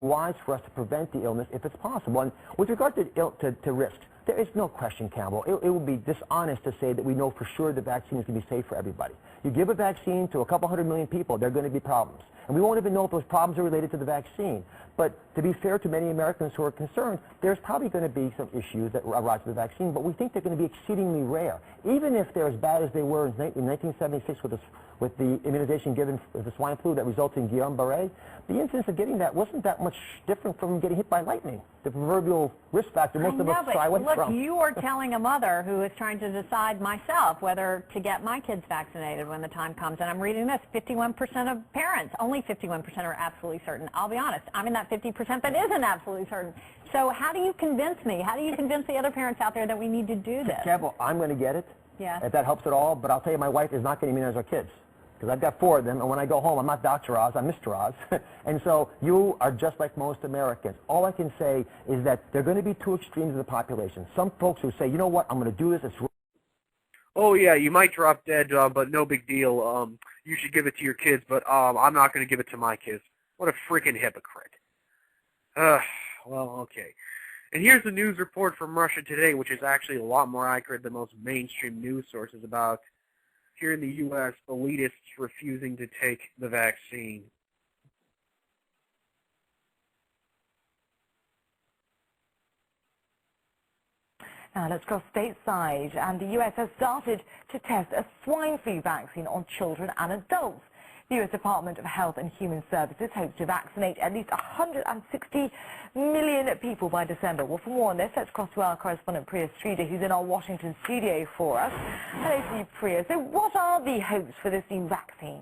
wise for us to prevent the illness if it's possible. And with regard to risks, there is no question, Campbell. It would be dishonest to say that we know for sure the vaccine is going to be safe for everybody. You give a vaccine to a couple 100 million people, there are going to be problems. And we won't even know if those problems are related to the vaccine. But to be fair to many Americans who are concerned, there's probably going to be some issues that arise with the vaccine, but we think they're going to be exceedingly rare. Even if they're as bad as they were in 1976 with the immunization given for the swine flu that resulted in Guillain-Barré, the incidence of getting that wasn't that much different from getting hit by lightning, the proverbial risk factor most of us try away from. Look, you are telling a mother who is trying to decide myself whether to get my kids vaccinated when the time comes, and I'm reading this, 51% of parents, only 51% are absolutely certain. I'll be honest, I'm in that 50% that isn't absolutely certain. So how do you convince me? How do you convince the other parents out there that we need to do this? Campbell, I'm going to get it, yeah, if that helps at all, but I'll tell you, my wife is not going to immunize our kids. Because I've got 4 of them, and when I go home, I'm not Dr. Oz, I'm Mr. Oz. And so you are just like most Americans. All I can say is that there are going to be 2 extremes of the population. Some folks who say, you know what, I'm going to do this. It's oh, yeah, you might drop dead, but no big deal. You should give it to your kids, but I'm not going to give it to my kids. What a freaking hypocrite. Well, okay. And here's the news report from Russia Today, which is actually a lot more accurate than most mainstream news sources about, here in the U.S., elitists refusing to take the vaccine. Now let's go stateside, and the U.S. has started to test a swine flu vaccine on children and adults. The U.S. Department of Health and Human Services hopes to vaccinate at least 160 million people by December. Well, for more on this, let's cross to our correspondent Priya Sridhar, who's in our Washington studio for us. Hello to you, Priya. So what are the hopes for this new vaccine?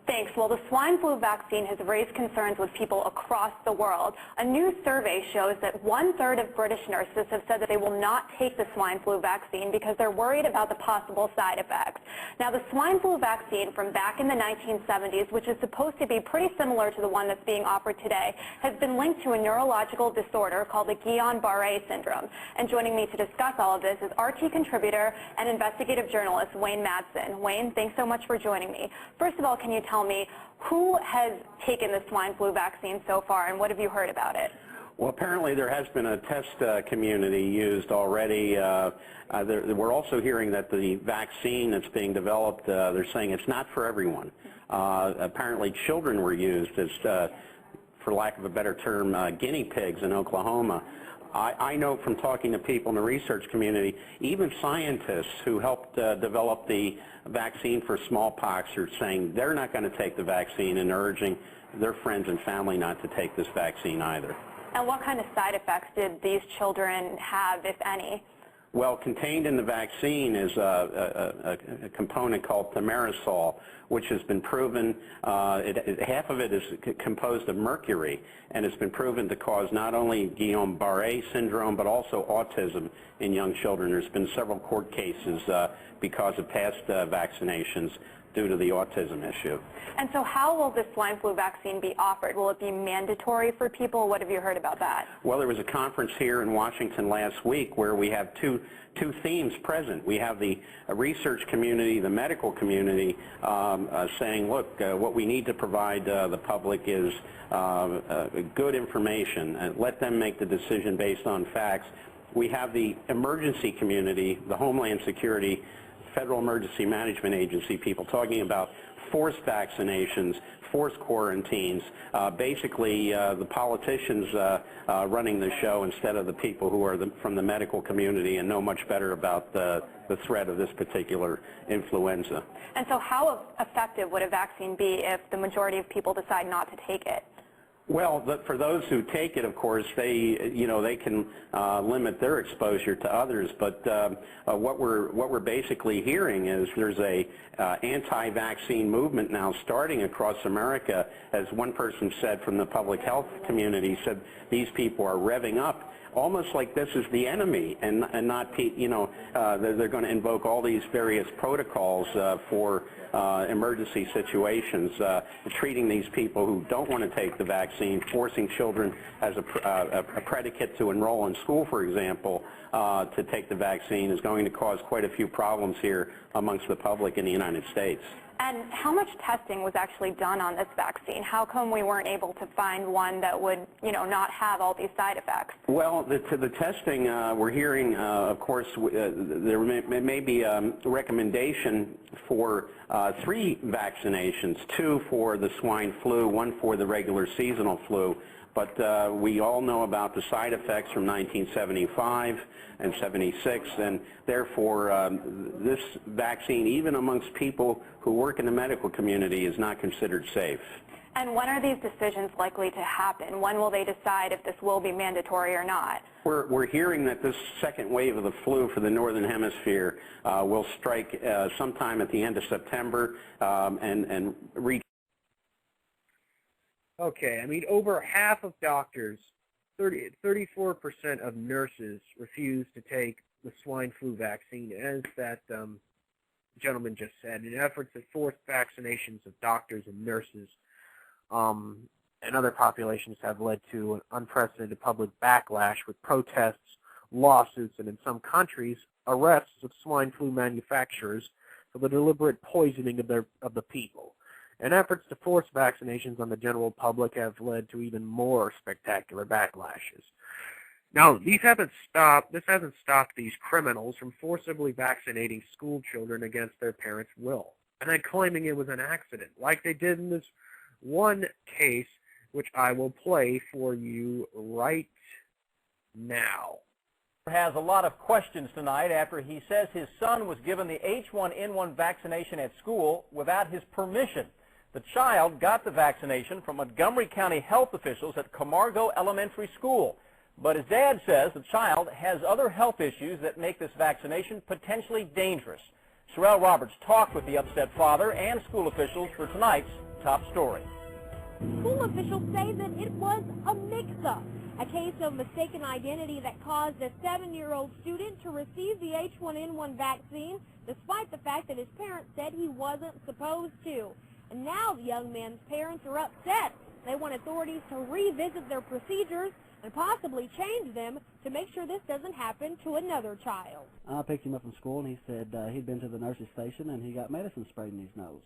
Thanks. Well, the swine flu vaccine has raised concerns with people across the world. A new survey shows that 1/3 of British nurses have said that they will not take the swine flu vaccine because they're worried about the possible side effects. Now, the swine flu vaccine from back in the 1970s, which is supposed to be pretty similar to the one that's being offered today, has been linked to a neurological disorder called the Guillain-Barré syndrome. And joining me to discuss all of this is RT contributor and investigative journalist Wayne Madsen. Wayne, thanks so much for joining me. First of all, can you tell me who has taken the swine flu vaccine so far, and what have you heard about it? Well, apparently there has been a test community used already. We're also hearing that the vaccine that's being developed, they're saying it's not for everyone. Apparently children were used as, for lack of a better term, guinea pigs in Oklahoma. I know from talking to people in the research community, even scientists who helped develop the vaccine for smallpox are saying they're not going to take the vaccine and urging their friends and family not to take this vaccine either. And what kind of side effects did these children have, if any? Well, contained in the vaccine is a component called thimerosal, which has been proven, half of it is composed of mercury, and it's been proven to cause not only Guillain-Barré syndrome, but also autism in young children. There's been several court cases because of past vaccinations due to the autism issue. And so how will this swine flu vaccine be offered? Will it be mandatory for people? What have you heard about that? Well, there was a conference here in Washington last week where we have two themes present. We have the research community, the medical community, saying, look, what we need to provide the public is good information, and let them make the decision based on facts. We have the emergency community, the Homeland Security, Federal Emergency Management Agency people talking about forced vaccinations, forced quarantines, basically the politicians running the show instead of the people who are from the medical community and know much better about the threat of this particular influenza. And so how effective would a vaccine be if the majority of people decide not to take it? Well, for those who take it, of course, they can limit their exposure to others. But what we're basically hearing is there's a anti-vaccine movement now starting across America. As one person said from the public health community, said these people are revving up, almost like this is the enemy, and not, they're going to invoke all these various protocols for emergency situations, treating these people who don't want to take the vaccine, forcing children as a predicate to enroll in school, for example, to take the vaccine is going to cause quite a few problems here amongst the public in the United States. And how much testing was actually done on this vaccine? How come we weren't able to find one that would, not have all these side effects? Well, the testing, we're hearing, of course, there may be a recommendation for 3 vaccinations, 2 for the swine flu, 1 for the regular seasonal flu. But we all know about the side effects from 1975 and 76, and therefore this vaccine, even amongst people who work in the medical community, is not considered safe. And when are these decisions likely to happen? When will they decide if this will be mandatory or not? We're hearing that this second wave of the flu for the Northern Hemisphere will strike sometime at the end of September and reach. Okay, I mean, over half of doctors, 34% of nurses refuse to take the swine flu vaccine, as that gentleman just said, in efforts to force vaccinations of doctors and nurses and other populations have led to an unprecedented public backlash with protests, lawsuits, and in some countries, arrests of swine flu manufacturers for the deliberate poisoning of the people. And efforts to force vaccinations on the general public have led to even more spectacular backlashes. Now, this hasn't stopped these criminals from forcibly vaccinating school children against their parents' will, and then claiming it was an accident, like they did in this one case, which I will play for you right now. Has a lot of questions tonight after he says his son was given the H1N1 vaccination at school without his permission. The child got the vaccination from Montgomery County health officials at Camargo Elementary School. But his dad says the child has other health issues that make this vaccination potentially dangerous. Sherelle Roberts talked with the upset father and school officials for tonight's top story. School officials say that it was a mix-up, a case of mistaken identity that caused a 7-year-old student to receive the H1N1 vaccine despite the fact that his parents said he wasn't supposed to. And now the young man's parents are upset. They want authorities to revisit their procedures and possibly change them to make sure this doesn't happen to another child. I picked him up from school, and he said he'd been to the nurse's station and he got medicine sprayed in his nose.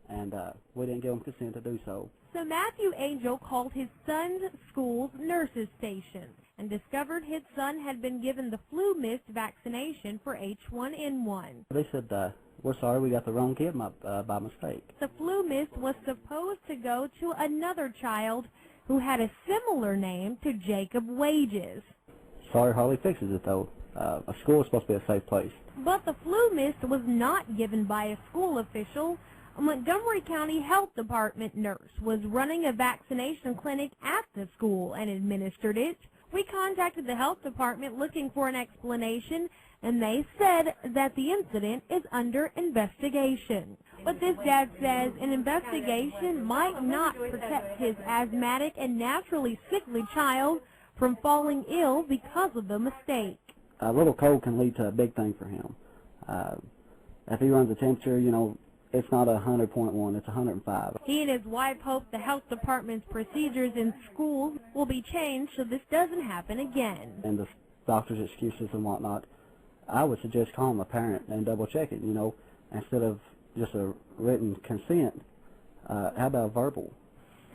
And we didn't give him consent to do so. So Matthew Angel called his son's school's nurse's station and discovered his son had been given the flu mist vaccination for H1N1. They said, we're sorry, we got the wrong kid by mistake. The flu mist was supposed to go to another child who had a similar name to Jacob Wages. Sorry, Harley fixes it, though. A school is supposed to be a safe place. But the flu mist was not given by a school official. A Montgomery County Health Department nurse was running a vaccination clinic at the school and administered it. We contacted the health department looking for an explanation, and they said that the incident is under investigation. But this dad says an investigation might not protect his asthmatic and naturally sickly child from falling ill because of the mistake. A little cold can lead to a big thing for him. If he runs a temperature, it's not 100.1, it's 105. He and his wife hope the health department's procedures in schools will be changed so this doesn't happen again. And the doctor's excuses and whatnot, I would suggest calling a parent and double check it, instead of just a written consent. How about verbal?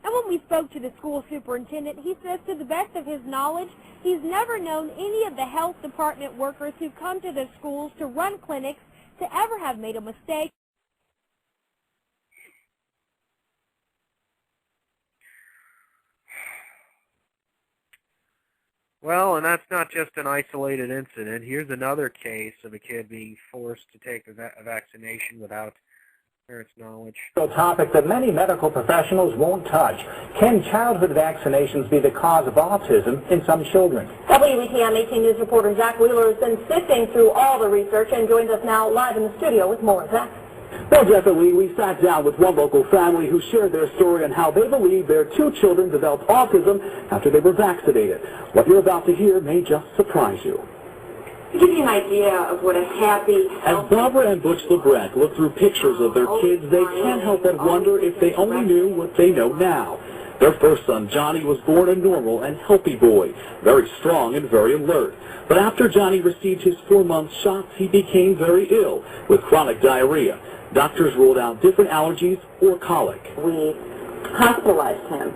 And when we spoke to the school superintendent, he says to the best of his knowledge, he's never known any of the health department workers who come to the schools to run clinics to ever have made a mistake. Well, and that's not just an isolated incident. Here's another case of a kid being forced to take a vaccination without parents' knowledge. A topic that many medical professionals won't touch. Can childhood vaccinations be the cause of autism in some children? WETM 18 News reporter Zach Wheeler has been sifting through all the research and joins us now live in the studio with more. Zach? Well, definitely, we sat down with one local family who shared their story on how they believe their 2 children developed autism after they were vaccinated. What you're about to hear may just surprise you. To give you an idea of what a happy... As Barbara and Butch LeBrecq look through pictures of their kids, they can't help but wonder if they only knew what they know now. Their first son, Johnny, was born a normal and healthy boy, very strong and very alert. But after Johnny received his 4-month shots, he became very ill with chronic diarrhea. Doctors ruled out different allergies or colic. We hospitalized him.